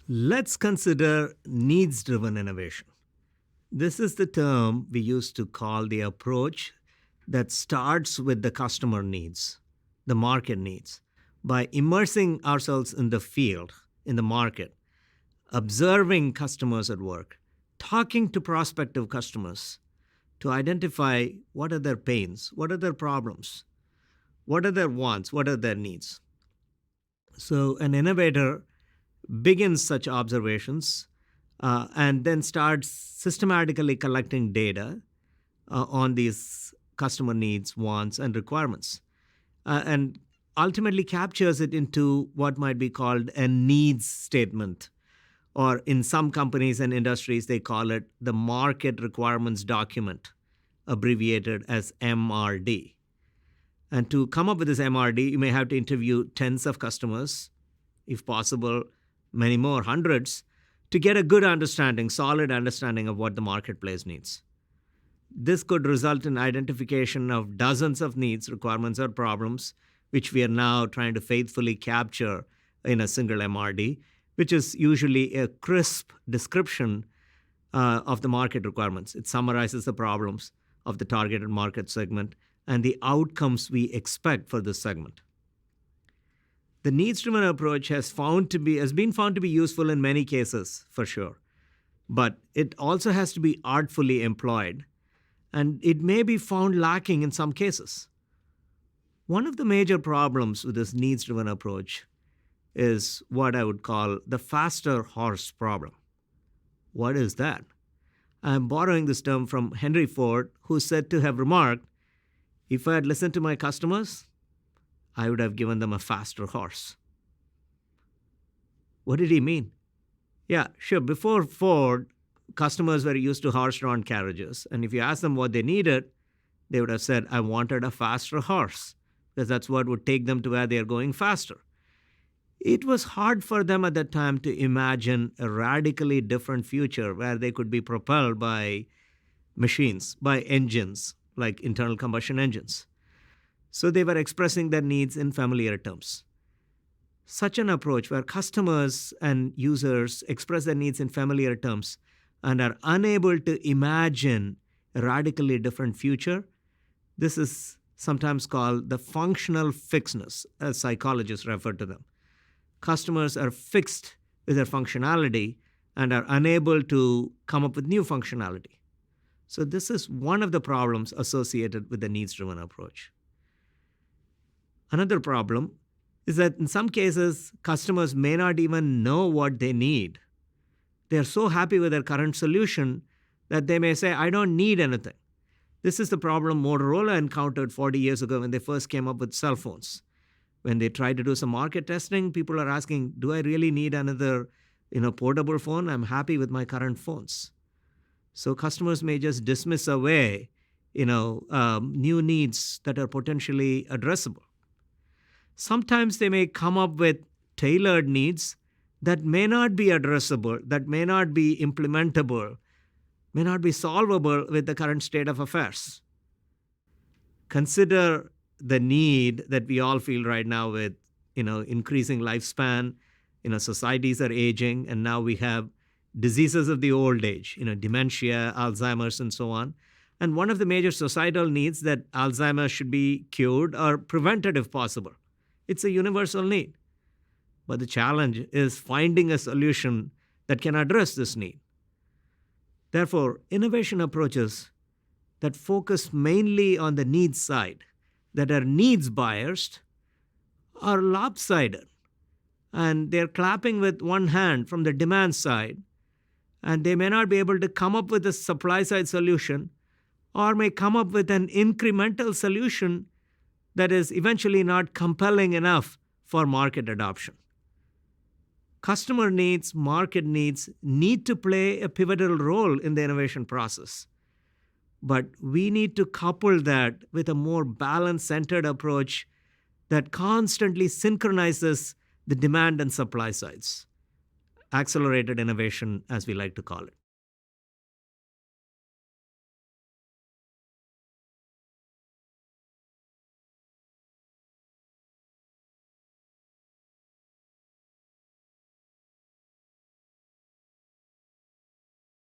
Let's consider needs-driven innovation. This is the term we used to call the approach that starts with the customer needs, the market needs. By immersing ourselves in the field, in the market, observing customers at work, talking to prospective customers to identify what are their pains, what are their problems, what are their wants, what are their needs. So, an innovator begins such observations and then starts systematically collecting data on these customer needs, wants, and requirements, and ultimately captures it into what might be called a needs statement. Or in some companies and industries, they call it the market requirements document, abbreviated as MRD. And to come up with this MRD, you may have to interview tens of customers, if possible, many more, hundreds, to get a good understanding, solid understanding of what the marketplace needs. This could result in identification of dozens of needs, requirements, or problems, which we are now trying to faithfully capture in a single MRD, which is usually a crisp description of the market requirements. It summarizes the problems of the targeted market segment and the outcomes we expect for this segment. The needs-driven approach has been found to be useful in many cases, for sure, but it also has to be artfully employed, and it may be found lacking in some cases. One of the major problems with this needs-driven approach is what I would call the faster horse problem. What is that? I'm borrowing this term from Henry Ford, who is said to have remarked, "If I had listened to my customers, I would have given them a faster horse." What did he mean? Yeah, sure. Before Ford, customers were used to horse-drawn carriages. And if you asked them what they needed, they would have said, "I wanted a faster horse," because that's what would take them to where they are going faster. It was hard for them at that time to imagine a radically different future where they could be propelled by machines, by engines, like internal combustion engines. So they were expressing their needs in familiar terms. Such an approach where customers and users express their needs in familiar terms and are unable to imagine a radically different future, this is sometimes called the functional fixedness, as psychologists refer to them. Customers are fixed with their functionality and are unable to come up with new functionality. So this is one of the problems associated with the needs-driven approach. Another problem is that in some cases, customers may not even know what they need. They are so happy with their current solution that they may say, "I don't need anything." This is the problem Motorola encountered 40 years ago when they first came up with cell phones. When they tried to do some market testing, people are asking, "Do I really need another portable phone? I'm happy with my current phones." So customers may just dismiss away new needs that are potentially addressable. Sometimes they may come up with tailored needs that may not be addressable, that may not be implementable, may not be solvable with the current state of affairs. Consider the need that we all feel right now with increasing lifespan. Societies are aging, and now we have diseases of the old age, dementia, Alzheimer's, and so on. And one of the major societal needs that Alzheimer's should be cured or prevented if possible. It's a universal need. But the challenge is finding a solution that can address this need. Therefore, innovation approaches that focus mainly on the needs side, that are needs biased, are lopsided. And they're clapping with one hand from the demand side, and they may not be able to come up with a supply side solution, or may come up with an incremental solution that is eventually not compelling enough for market adoption. Customer needs, market needs need to play a pivotal role in the innovation process. But we need to couple that with a more balance-centered approach that constantly synchronizes the demand and supply sides. Accelerated innovation, as we like to call it.